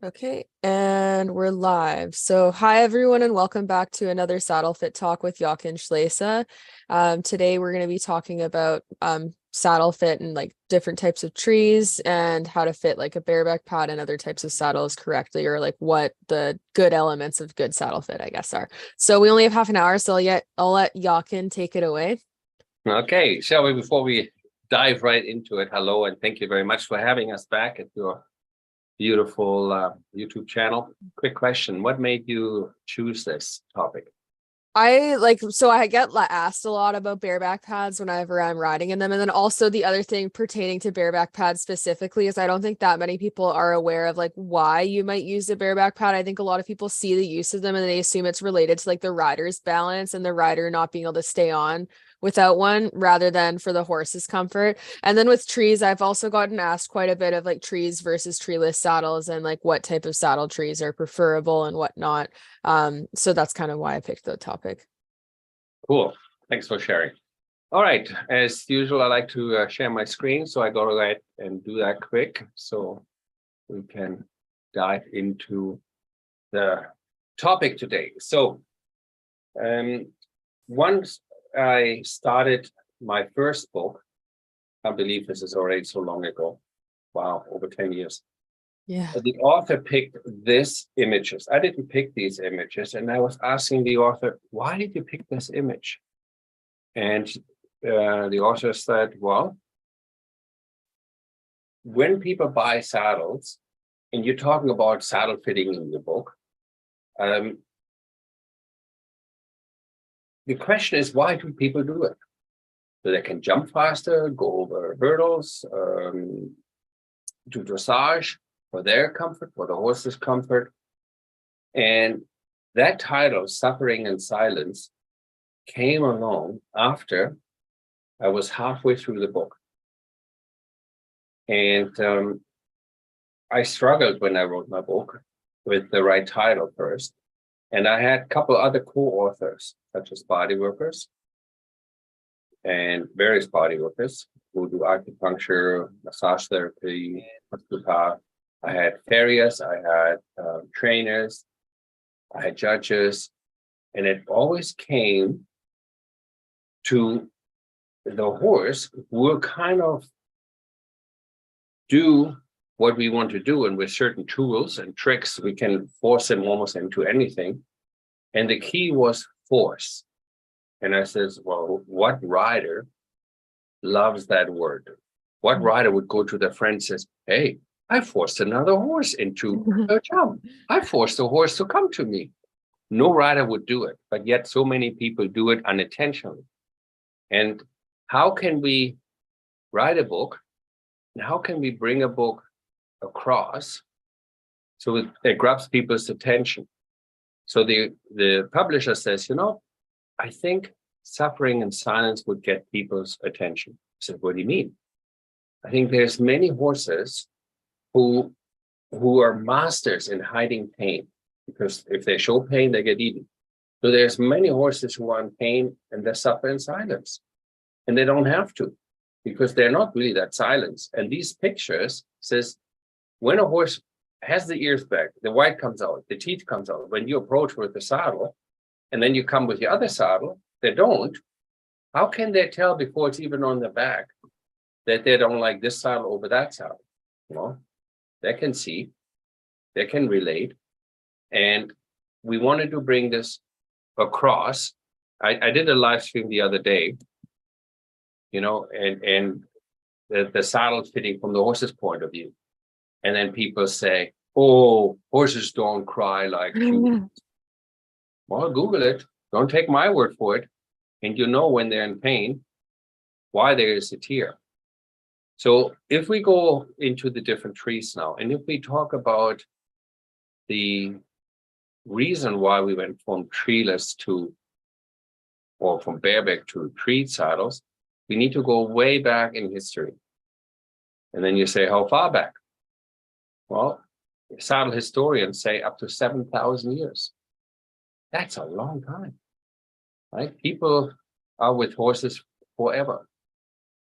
Okay, and we're live. So, hi everyone, and welcome back to another Saddle Fit Talk with Jochen Schleese. Today we're going to be talking about saddle fit and like different types of trees and how to fit like a bareback pad and other types of saddles correctly, or like what the good elements of good saddle fit, I guess, are. So we only have half an hour, so I'll let Jochen take it away. Okay, shall we, before we dive right into it, hello, and thank you very much for having us back at your beautiful YouTube channel. Quick question, what made you choose this topic? I get asked a lot about bareback pads whenever I'm riding in them. And then also the other thing pertaining to bareback pads specifically is I don't think that many people are aware of like why you might use a bareback pad. I think a lot of people see the use of them and they assume it's related to like the rider's balance and the rider not being able to stay on without one rather than for the horse's comfort. And then with trees, I've also gotten asked quite a bit of like trees versus treeless saddles and like what type of saddle trees are preferable and whatnot. So that's kind of why I picked the topic. Cool, thanks for sharing. All right, as usual, I like to share my screen, so I go ahead and do that quick so we can dive into the topic today. So once I started my first book, I believe this is already so long ago. Wow, over 10 years. Yeah. The author picked these images. I didn't pick these images, and I was asking the author, why did you pick this image? And the author said, well, when people buy saddles, and you're talking about saddle fitting in your book, the question is, why do people do it? So they can jump faster, go over hurdles, do dressage for their comfort, for the horse's comfort. And that title, Suffering in Silence, came along after I was halfway through the book. And I struggled when I wrote my book with the right title first. And I had a couple other co-authors, such as body workers and various body workers who do acupuncture, massage therapy, osteopath. I had farriers, I had trainers, I had judges, and it always came to the horse who will kind of do what we want to do, and with certain tools and tricks, we can force him almost into anything. And the key was force. And I says, well, what rider loves that word? What rider would go to their friend and says, hey, I forced another horse into a jump. I forced a horse to come to me. No rider would do it, but yet so many people do it unintentionally. And how can we write a book? And how can we bring a book across so it grabs people's attention? So the publisher says, I think Suffering in Silence would get people's attention. I said, what do you mean? I think there's many horses who are masters in hiding pain, because if they show pain, they get eaten. So there's many horses who are in pain and they suffer in silence. And they don't have to, because they're not really that silent. And these pictures says, when a horse has the ears back, the white comes out, the teeth comes out. When you approach with the saddle, and then you come with the other saddle, they don't. How can they tell before it's even on the back that they don't like this saddle over that saddle? Well, they can see, they can relate. And we wanted to bring this across. I did a live stream the other day, and the saddle fitting from the horse's point of view. And then people say, oh, horses don't cry like humans. Well, Google it. Don't take my word for it. And when they're in pain, why there is a tear. So if we go into the different trees now, and if we talk about the reason why we went from treeless or from bareback to tree saddles, we need to go way back in history. And then you say, how far back? Well, saddle historians say up to 7,000 years. That's a long time, right? People are with horses forever,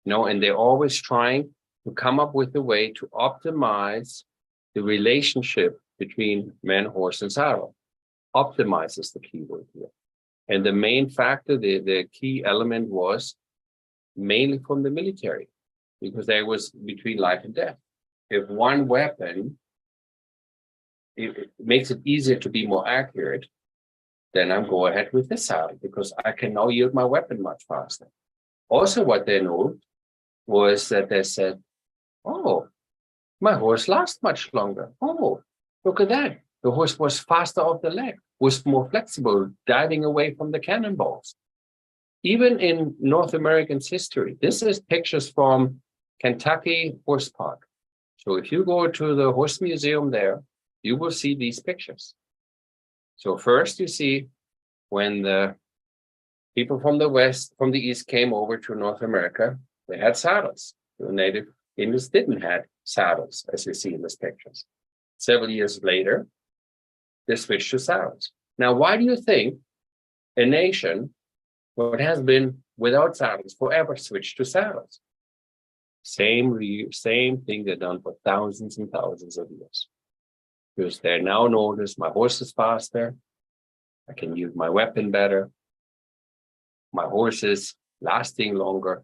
and they're always trying to come up with a way to optimize the relationship between man, horse, and saddle. Optimize is the key word here. And the main factor, the key element was mainly from the military, because there was between life and death. If one weapon, it makes it easier to be more accurate, then I'm go ahead with this saddle because I can now yield my weapon much faster. Also, what they knew was that they said, oh, my horse lasts much longer. Oh, look at that. The horse was faster off the leg, was more flexible, diving away from the cannonballs. Even in North American's history, this is pictures from Kentucky Horse Park. So if you go to the horse museum there, you will see these pictures. So first you see when the people from the West, from the East came over to North America, they had saddles. The native Indians didn't have saddles, as you see in these pictures. Several years later, they switched to saddles. Now, why do you think a nation, what has been without saddles forever, switched to saddles? Same thing they've done for thousands and thousands of years. Because they now notice my horse is faster, I can use my weapon better, my horse is lasting longer.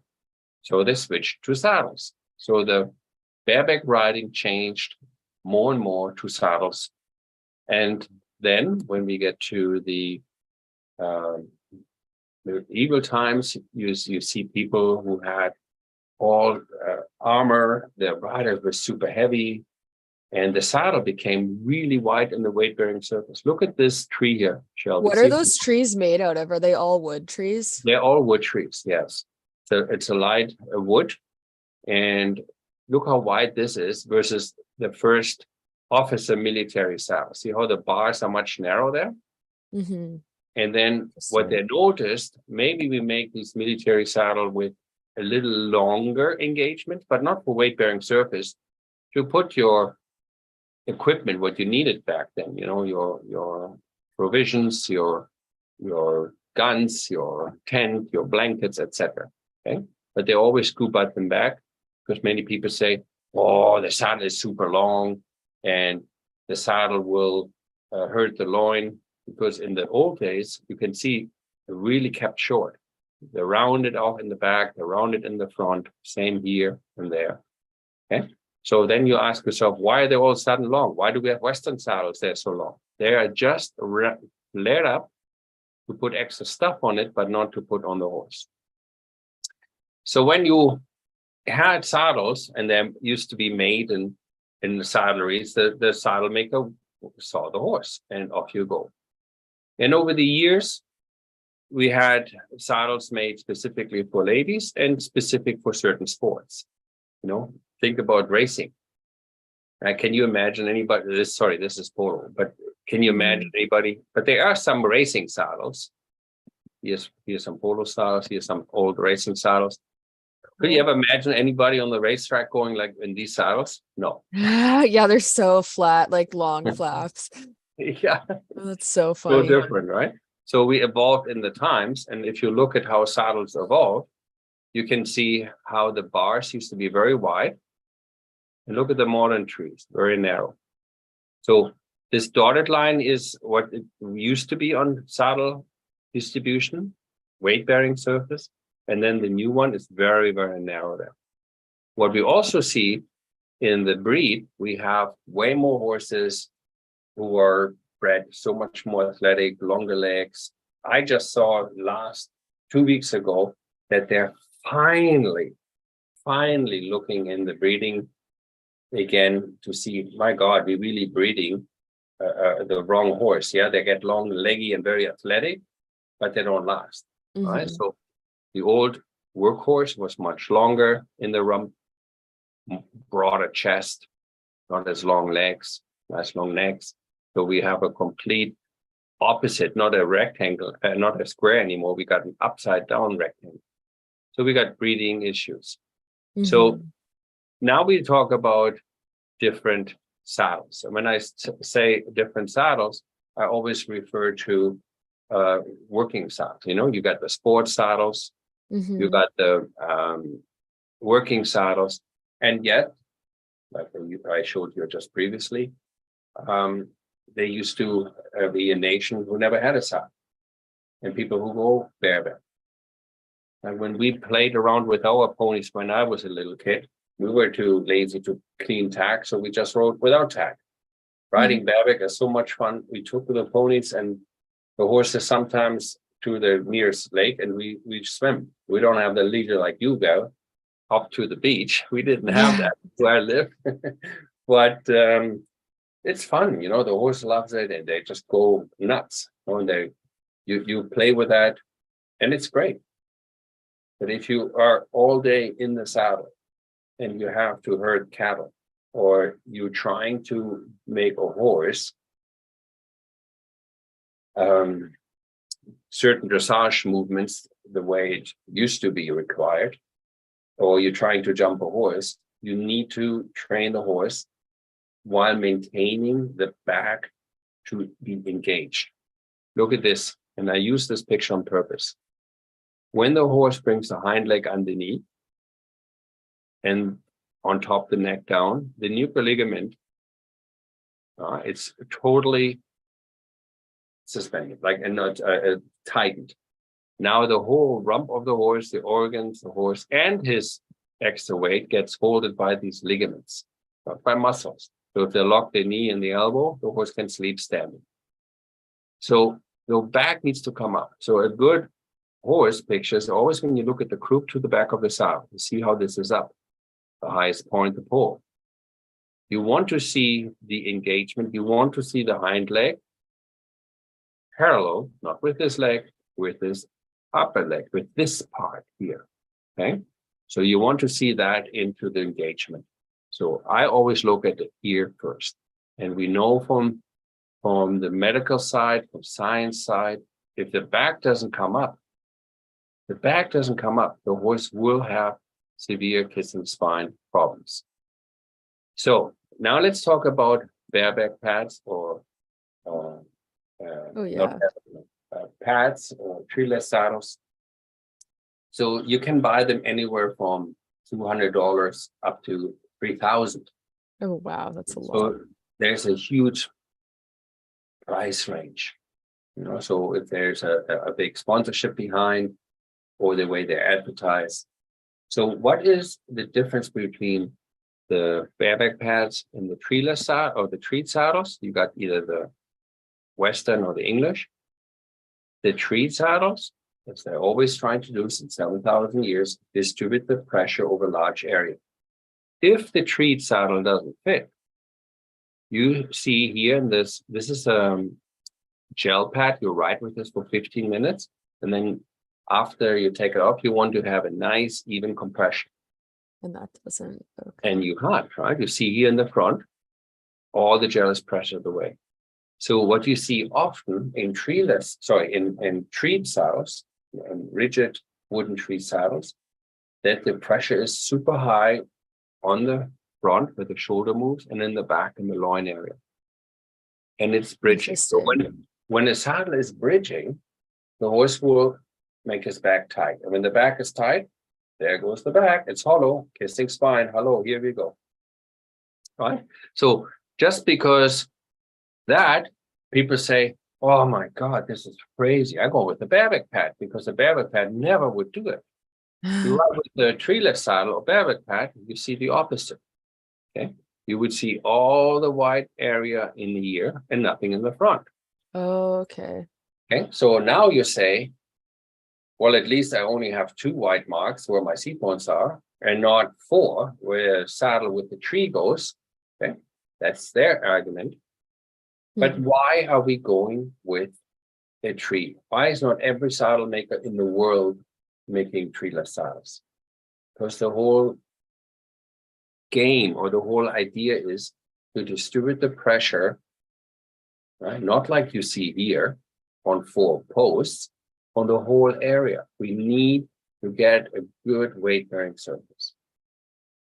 So they switched to saddles. So the bareback riding changed more and more to saddles. And then when we get to the medieval times, you see people who had all armor, their riders were super heavy, and the saddle became really wide in the weight-bearing surface. Look at this tree here, Shelby. What are those trees made out of? Are they all wood trees? They're all wood trees, yes. So it's a light wood, and look how wide this is versus the first officer military saddle. See how the bars are much narrower there? Mm-hmm. And then what they noticed, maybe we make this military saddle with a little longer engagement, but not for weight-bearing surface, to put your equipment, what you needed back then, you know, your provisions, your guns, your tent, your blankets, etc. Okay, but they always scoop out them back because many people say, "Oh, the saddle is super long, and the saddle will hurt the loin." Because in the old days, you can see it really kept short. They're rounded off in the back, they're rounded in the front, same here and there. Okay. So then you ask yourself, why are they all sudden long? Why do we have Western saddles that are so long? They are just laid up to put extra stuff on it, but not to put on the horse. So when you had saddles, and they used to be made in the saddleries, the saddle maker saw the horse, and off you go. And over the years, we had saddles made specifically for ladies and specific for certain sports. You know, think about racing. Can you imagine anybody? This is polo, but can you imagine anybody? But there are some racing saddles. Here's some polo saddles. Here's some old racing saddles. Could you ever imagine anybody on the racetrack going like in these saddles? No. Yeah, they're so flat, like long flaps. Yeah. Oh, that's so funny. So different, right? So we evolved in the times. And if you look at how saddles evolved, you can see how the bars used to be very wide. And look at the modern trees, very narrow. So this dotted line is what it used to be on saddle distribution, weight-bearing surface. And then the new one is very, very narrow there. What we also see in the breed, we have way more horses who are bred so much more athletic, longer legs. I just saw last 2 weeks ago that they're finally looking in the breeding again to see, my God, we're really breeding the wrong horse. Yeah, they get long, leggy, and very athletic, but they don't last. Right? So the old workhorse was much longer in the rump, broader chest, not as long legs, nice long necks. So we have a complete opposite, not a rectangle, not a square anymore. We got an upside down rectangle. So we got breeding issues. So now we talk about different saddles. And when I say different saddles, I always refer to working saddles. You know, you got the sports saddles, you got the working saddles, and yet, like I showed you just previously, they used to be a nation who never had a saddle, and people who go bareback. And when we played around with our ponies when I was a little kid, we were too lazy to clean tack, so we just rode without tack. Riding bareback is so much fun. We took the ponies and the horses sometimes to the nearest lake, and we swim. We don't have the leisure like you go up to the beach. We didn't have that where I live, but it's fun. You know, the horse loves it, and they just go nuts. And you play with that, and it's great. But if you are all day in the saddle and you have to herd cattle, or you're trying to make a horse certain dressage movements the way it used to be required, or you're trying to jump a horse, you need to train the horse while maintaining the back to be engaged. Look at this, and I use this picture on purpose. When the horse brings the hind leg underneath and on top the neck down, the nuchal ligament, it's totally suspended, like, and not tightened. Now the whole rump of the horse, the organs, the horse, and his extra weight gets holded by these ligaments, not by muscles. So if they lock the knee and the elbow, the horse can sleep standing. So the back needs to come up. So a good horse picture is always when you look at the croup to the back of the saddle, you see how this is up, the highest point, the pole. You want to see the engagement. You want to see the hind leg parallel, not with this leg, with this upper leg, with this part here, okay? So you want to see that into the engagement. So I always look at the ear first. And we know from the medical side, from science side, if the back doesn't come up, the horse will have severe kissing spine problems. So now let's talk about bareback pads or pads or treeless saddles. So you can buy them anywhere from $200 up to $3,000. Oh, wow, that's a lot. So there's a huge price range, you know. So if there's a big sponsorship behind, or the way they advertise. So what is the difference between the bareback pads and the treeless saddle or the treat saddles? You got either the Western or the English. The treat saddles, as they're always trying to do since 7,000 years, distribute the pressure over a large area. If the treat saddle doesn't fit, you see here in this is a gel pad. You ride with this for 15 minutes, and then after you take it off, you want to have a nice, even compression. And that doesn't. Okay. And you can't, right? You see here in the front, all the gel is pressured away. So what you see often in in treat saddles, in rigid wooden treat saddles, that the pressure is super high on the front where the shoulder moves, and in the back in the loin area. And it's bridging. So when a saddle is bridging, the horse will make his back tight. And when the back is tight, there goes the back. It's hollow, kissing spine. Hello, here we go. Right? So just because that, people say, oh my God, this is crazy. I go with the bareback pad because the bareback pad never would do it. You ride with the treeless saddle or bareback pad, you see the opposite. Okay. You would see all the white area in the ear and nothing in the front. Oh, okay. Okay. So now you say, well, at least I only have 2 white marks where my seat points are, and not 4 where the saddle with the tree goes. Okay, that's their argument. But why are we going with a tree? Why is not every saddle maker in the world making treeless saddles? Because the whole game or the whole idea is to distribute the pressure, right? Not like you see here on 4 posts, on the whole area. We need to get a good weight-bearing surface.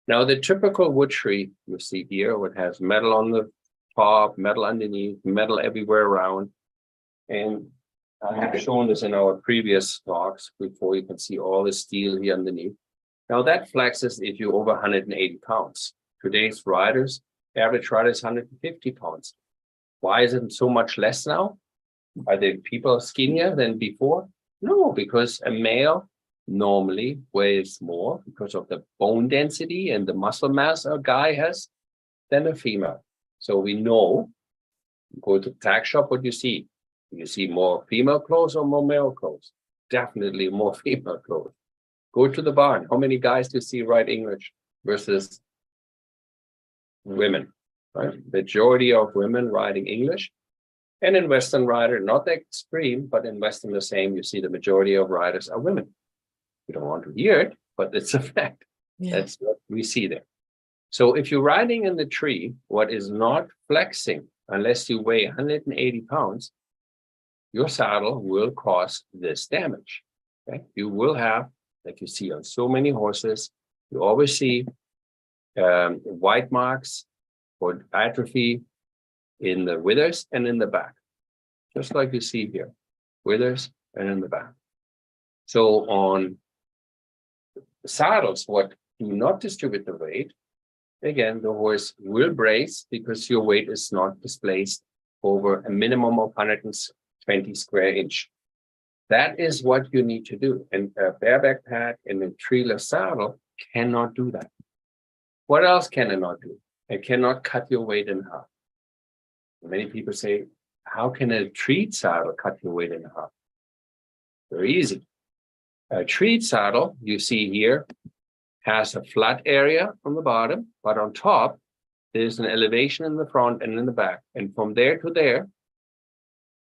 Now, the typical wood tree you see here, what has metal on the top, metal underneath, metal everywhere around. And I have shown this in our previous talks before. You can see all the steel here underneath. Now that flexes if you're over 180 pounds. Today's riders, average rider is 150 pounds. Why is it so much less now? Are the people skinnier than before? No, because a male normally weighs more because of the bone density and the muscle mass a guy has than a female. So we know, go to the tack shop, what you see. You see more female clothes or more male clothes? Definitely more female clothes. Go to the barn. How many guys do you see write English versus women? Right? Majority of women writing English. And in Western writer, not that extreme, but in Western the same, you see the majority of writers are women. You don't want to hear it, but it's a fact. Yeah. That's what we see there. So if you're riding in the tree, what is not flexing, unless you weigh 180 pounds, your saddle will cause this damage. Okay? You will have, like you see on so many horses, you always see white marks or atrophy in the withers and in the back, just like you see here, withers and in the back. So on saddles, what do not distribute the weight, again, the horse will brace because your weight is not displaced over a minimum of 120 square inch. That is what you need to do. And a bareback pad and a treeless saddle cannot do that. What else can it not do? It cannot cut your weight in half. Many people say, how can a treed saddle cut your weight in half? Very easy. A treed saddle, you see here, has a flat area on the bottom, but on top, there's an elevation in the front and in the back. And from there to there,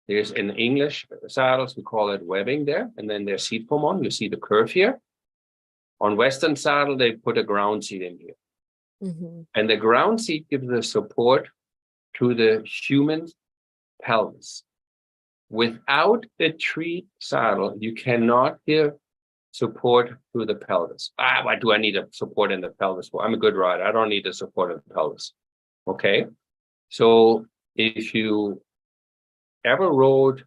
there's in English saddles, we call it webbing there, and then there's seat foam on. You see the curve here. On Western saddle, they put a ground seat in here. Mm-hmm. And the ground seat gives the support to the human pelvis. Without a tree saddle, you cannot give support to the pelvis. Why do I need a support in the pelvis? Well, I'm a good rider. I don't need a support in the pelvis. Okay. So if you ever rode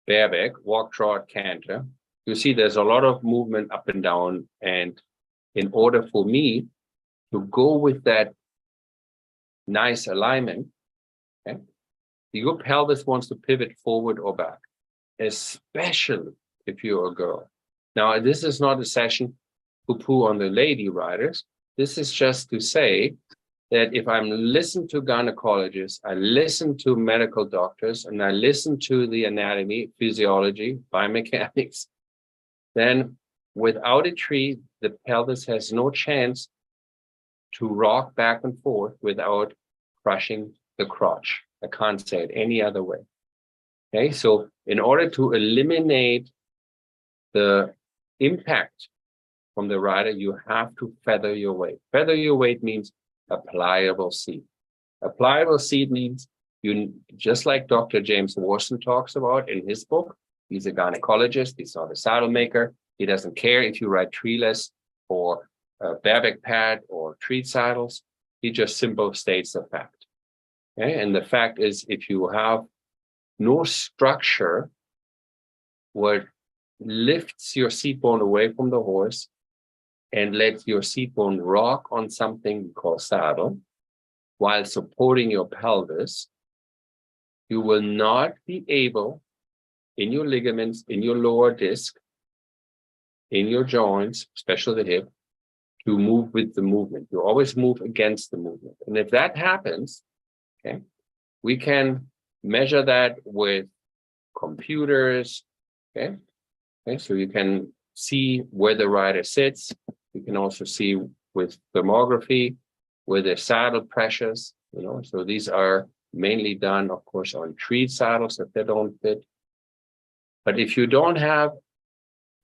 bareback, walk, trot, canter, you see there's a lot of movement up and down. And in order for me to go with that nice alignment, okay, your pelvis wants to pivot forward or back, especially if you're a girl. Now, this is not a session poo-poo on the lady riders. This is just to say that if I'm listening to gynecologists, I listen to medical doctors, and I listen to the anatomy, physiology, biomechanics, then without a tree, the pelvis has no chance to rock back and forth without crushing the crotch. I can't say it any other way. Okay, so in order to eliminate the impact from the rider, you have to feather your weight. Feather your weight means a pliable seat. A pliable seat means you, just like Dr. James Warson talks about in his book, he's a gynecologist, he's not a saddle maker. He doesn't care if you ride treeless or a bareback pad or treed saddles. He just simply states the fact. Okay? And the fact is, if you have no structure what lifts your seat bone away from the horse and lets your seat bone rock on something we call saddle while supporting your pelvis, you will not be able, in your ligaments, in your lower disc, in your joints, especially the hip, to move with the movement. You always move against the movement. And if that happens, okay, we can measure that with computers, okay? Okay, so you can see where the rider sits. You can also see with thermography where the saddle pressures, you know, so these are mainly done, of course, on treed saddles if they don't fit. But if you don't have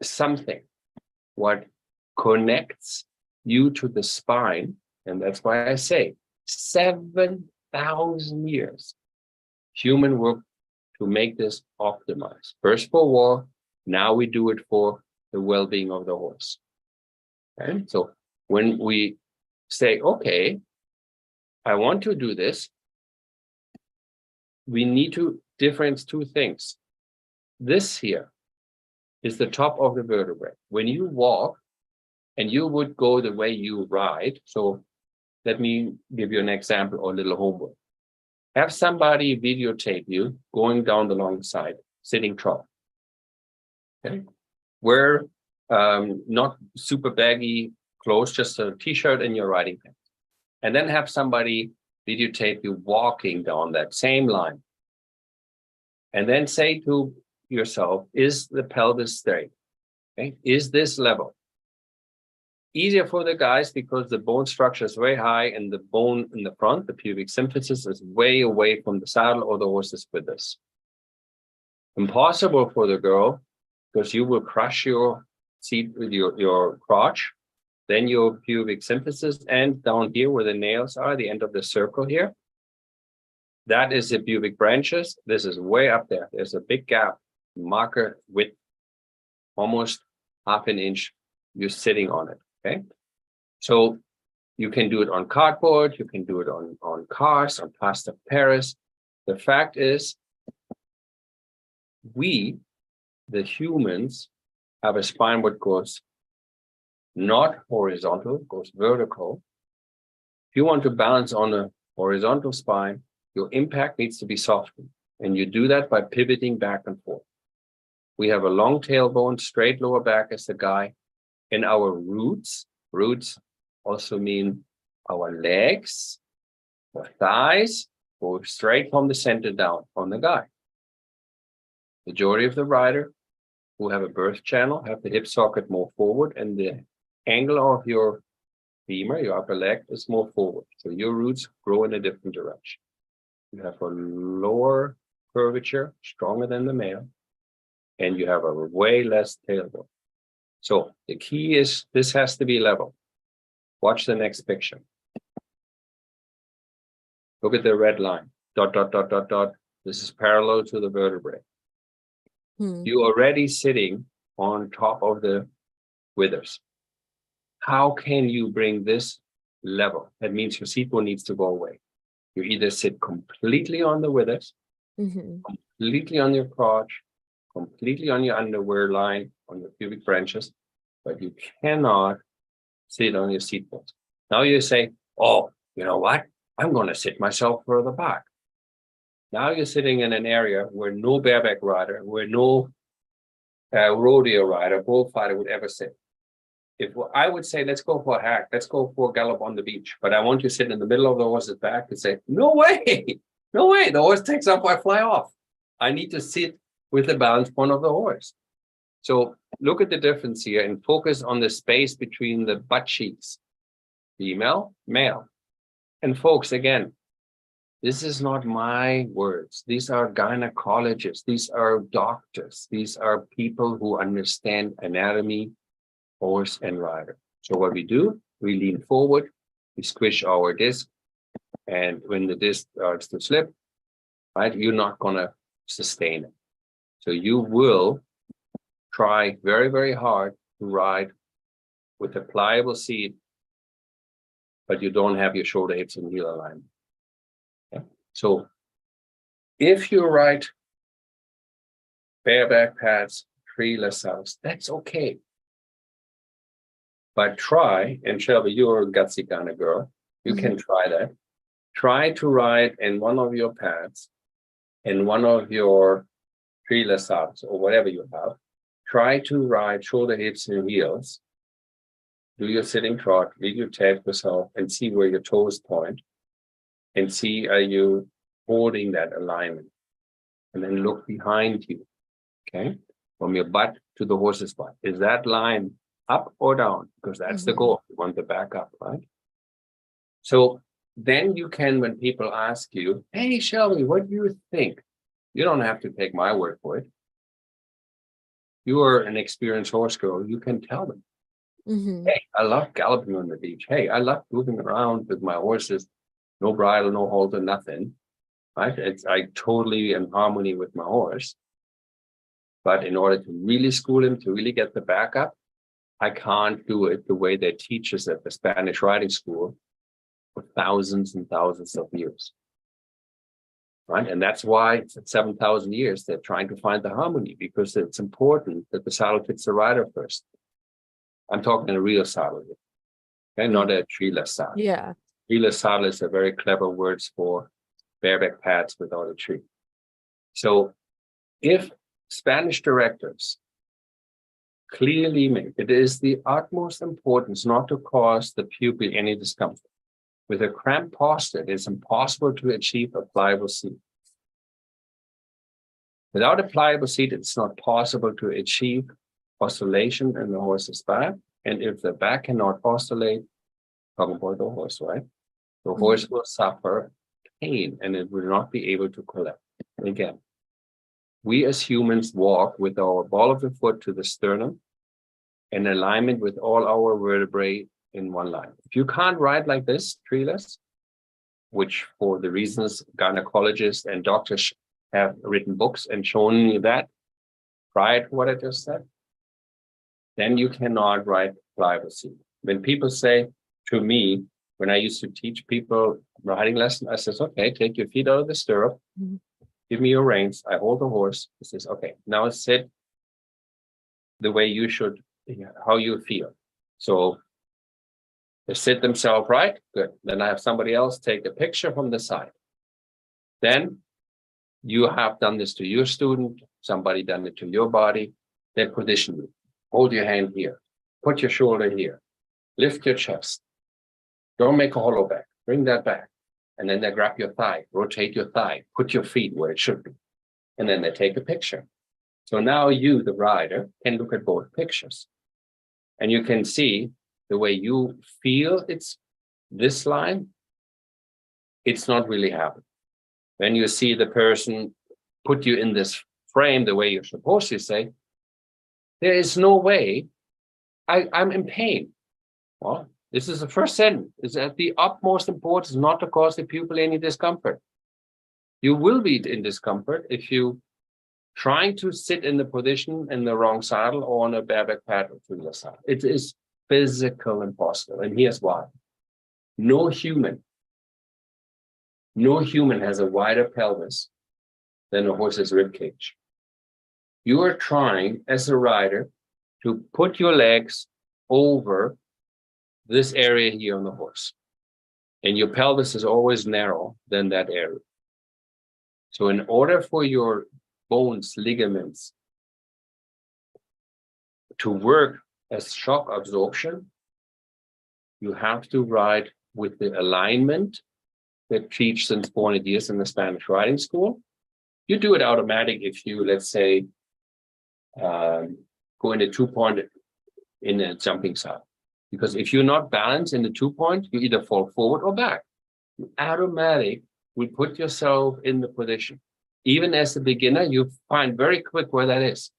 something what connects you to the spine, and that's why I say 7,000 years human work to make this optimized. First for war, now we do it for the well-being of the horse. Okay? So when we say, okay, I want to do this, we need to differentiate two things. This here is the top of the vertebrae. When you walk and you would go the way you ride, so let me give you an example or a little homework. Have somebody videotape you going down the long side, sitting trot. Okay. Wear not super baggy clothes, just a t-shirt and your riding pants. And then have somebody videotape you walking down that same line. And then say to yourself, is the pelvis straight? Okay. Is this level? Easier for the guys because the bone structure is very high and the bone in the front, the pubic symphysis, is way away from the saddle or the horse's withers. Impossible for the girl because you will crush your seat with your crotch, then your pubic symphysis, and down here where the nails are, the end of the circle here, that is the pubic branches. This is way up there. There's a big gap, marker width, almost half an inch. You're sitting on it. Okay, so you can do it on cardboard, you can do it on cars, on plaster of Paris. The fact is, we, the humans, have a spine that goes not horizontal, goes vertical. If you want to balance on a horizontal spine, your impact needs to be softened. And you do that by pivoting back and forth. We have a long tailbone, straight lower back as the guy. And our roots also mean our legs, our thighs, go straight from the center down on the guy. Majority of the rider who have a birth channel have the hip socket more forward and the angle of your femur, your upper leg, is more forward. So your roots grow in a different direction. You have a lower curvature, stronger than the male, and you have a way less tailbone. So the key is this has to be level. Watch the next picture. Look at the red line. Dot, dot, dot, dot, dot. This is parallel to the vertebrae. You're already sitting on top of the withers. How can you bring this level? That means your seat bone needs to go away. You either sit completely on the withers, completely on your crotch, completely on your underwear line, on your pubic branches, but you cannot sit on your seat bones. Now you say, oh, you know what? I'm going to sit myself further back. Now you're sitting in an area where no bareback rider, where no rodeo rider, bullfighter would ever sit. If I would say, let's go for a hack, let's go for a gallop on the beach, but I want you to sit in the middle of the horse's back and say, no way, no way, the horse takes off, I fly off. I need to sit with the balance point of the horse. So look at the difference here and focus on the space between the butt cheeks, female, male. And folks, again, this is not my words. These are gynecologists. These are doctors. These are people who understand anatomy, horse, and rider. So what we do, we lean forward, we squish our disc, and when the disc starts to slip, right, you're not going to sustain it. So you will try very, very hard to ride with a pliable seat, but you don't have your shoulder, hips, and heel alignment. Okay? So if you ride bareback pads, treeless saddles, that's okay. But try, and Shelby, you're a gutsy kind of girl, you can try that. Try to ride in one of your pads, in one of your treeless saddles, or whatever you have. Try to ride shoulder, hips, and heels. Do your sitting trot, videotape yourself, and see where your toes point, and see are you holding that alignment. And then look behind you, okay? From your butt to the horse's butt. Is that line up or down? Because that's the goal. You want the back up, right? So then you can, when people ask you, hey, Shelby, what do you think? You don't have to take my word for it. You are an experienced horse girl. You can tell them, hey, I love galloping on the beach. Hey, I love moving around with my horses. No bridle, no halter, nothing. Right? I totally in harmony with my horse. But in order to really school him, to really get the back up, I can't do it the way they teach us at the Spanish riding school for thousands and thousands of years. Right? And that's why it's at 7,000 years, they're trying to find the harmony, because it's important that the saddle fits the rider first. I'm talking a real saddle here, okay? Not a treeless saddle. Yeah. Treeless saddle is a very clever word for bareback pads without a tree. So if Spanish directors clearly make it is the utmost importance not to cause the pupil any discomfort. With a cramped posture, it is impossible to achieve a pliable seat. Without a pliable seat, it's not possible to achieve oscillation in the horse's back. And if the back cannot oscillate, talking about the horse, right? The horse will suffer pain and it will not be able to collect. Again, we as humans walk with our ball of the foot to the sternum in alignment with all our vertebrae in one line. If you can't ride like this, treeless, which for the reasons gynecologists and doctors have written books and shown you that prior to what I just said, then you cannot ride privacy. When people say to me, when I used to teach people riding lesson, I says, okay, take your feet out of the stirrup, give me your reins, I hold the horse. He says, okay, now sit the way you should, how you feel. So they sit themselves right, good. Then I have somebody else take a picture from the side. Then you have done this to your student, somebody done it to your body, then position you. Hold your hand here, put your shoulder here, lift your chest. Don't make a hollow back, bring that back. And then they grab your thigh, rotate your thigh, put your feet where it should be. And then they take a picture. So now you, the rider, can look at both pictures. And you can see the way you feel it's this line, it's not really happening. When you see the person put you in this frame the way you're supposed to say, there is no way I'm in pain. Well, this is the first sentence. It's at the utmost importance not to cause the pupil any discomfort. You will be in discomfort if you trying to sit in the position in the wrong saddle or on a bareback pad or through the saddle. It is physical impossible. And here's why. No human has a wider pelvis than a horse's rib cage. You are trying as a rider to put your legs over this area here on the horse. And your pelvis is always narrower than that area. So in order for your bones, ligaments to work as shock absorption, you have to ride with the alignment that teach since born years in the Spanish riding school. You do it automatic if you, let's say, go in a 2-point in a jumping saddle. Because if you're not balanced in the 2-point, you either fall forward or back. You automatic will put yourself in the position. Even as a beginner, you find very quick where that is.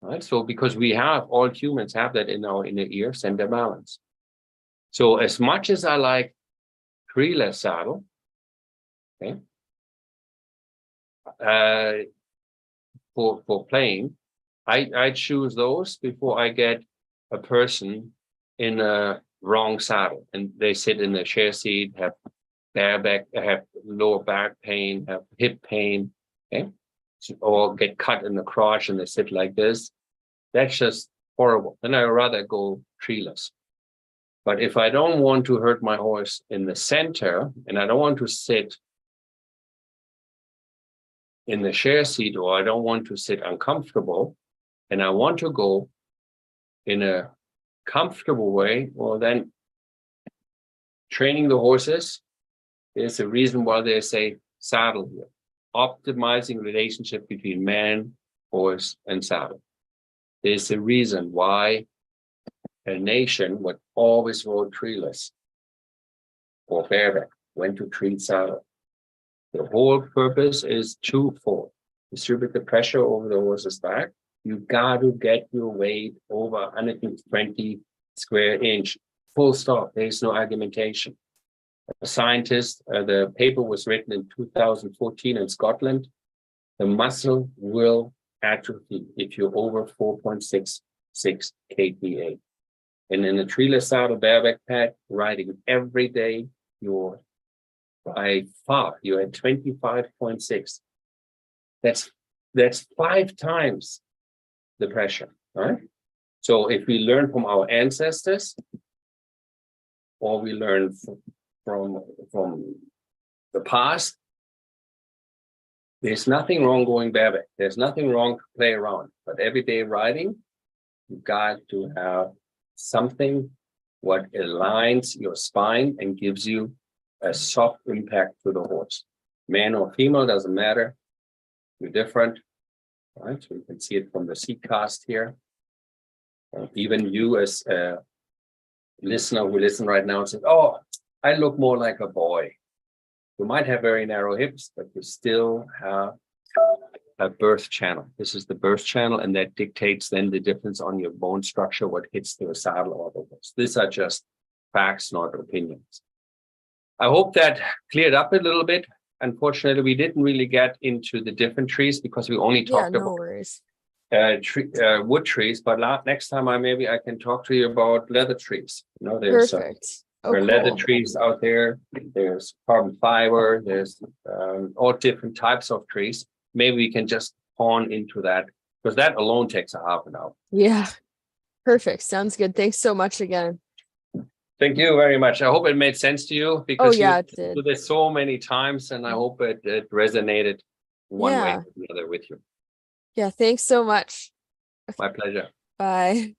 Right? So because we have, all humans have that in our inner ear, center balance. So as much as I like treeless saddle, okay, for playing, I choose those before I get a person in a wrong saddle and they sit in the chair seat, have bareback, have lower back pain, have hip pain, okay, or get cut in the crotch and they sit like this. That's just horrible. Then I'd rather go treeless. But if I don't want to hurt my horse in the center and I don't want to sit in the chair seat or I don't want to sit uncomfortable and I want to go in a comfortable way, well, then training the horses is a reason why they say saddle here. Optimizing relationship between man, horse, and saddle. There's a reason why a nation would always rode treeless or bareback, when to treat saddle. The whole purpose is twofold. Distribute the pressure over the horse's back. You got to get your weight over 120 square inch. Full stop. There is no argumentation. A scientist, the paper was written in 2014 in Scotland. The muscle will atrophy if you're over 4.66 kPa. And in a treeless saddle bareback pad, riding every day, you're by far, you're at 25.6. That's 5 times the pressure, right? So if we learn from our ancestors, or we learn from the past, there's nothing wrong going bareback. There's nothing wrong to play around. But everyday riding, you've got to have something what aligns your spine and gives you a soft impact to the horse. Man or female, doesn't matter. You're different. All right, so you can see it from the seat cast here. Even you as a listener who listen right now and says, oh, I look more like a boy. You might have very narrow hips, but you still have a birth channel. This is the birth channel, and that dictates then the difference on your bone structure, what hits the saddle or the horse. These are just facts, not opinions. I hope that cleared up a little bit. Unfortunately, we didn't really get into the different trees because we only talked about wood trees. But next time maybe I can talk to you about leather trees. You know, there's Perfect. there are leather trees out there. There's carbon fiber. There's all different types of trees. Maybe we can just pawn into that, because that alone takes a half an hour. Yeah. Perfect. Sounds good. Thanks so much again. Thank you very much. I hope it made sense to you, because it you did. do this so many times, and I hope it resonated one way or the other with you. Yeah. Thanks so much. My pleasure. Bye.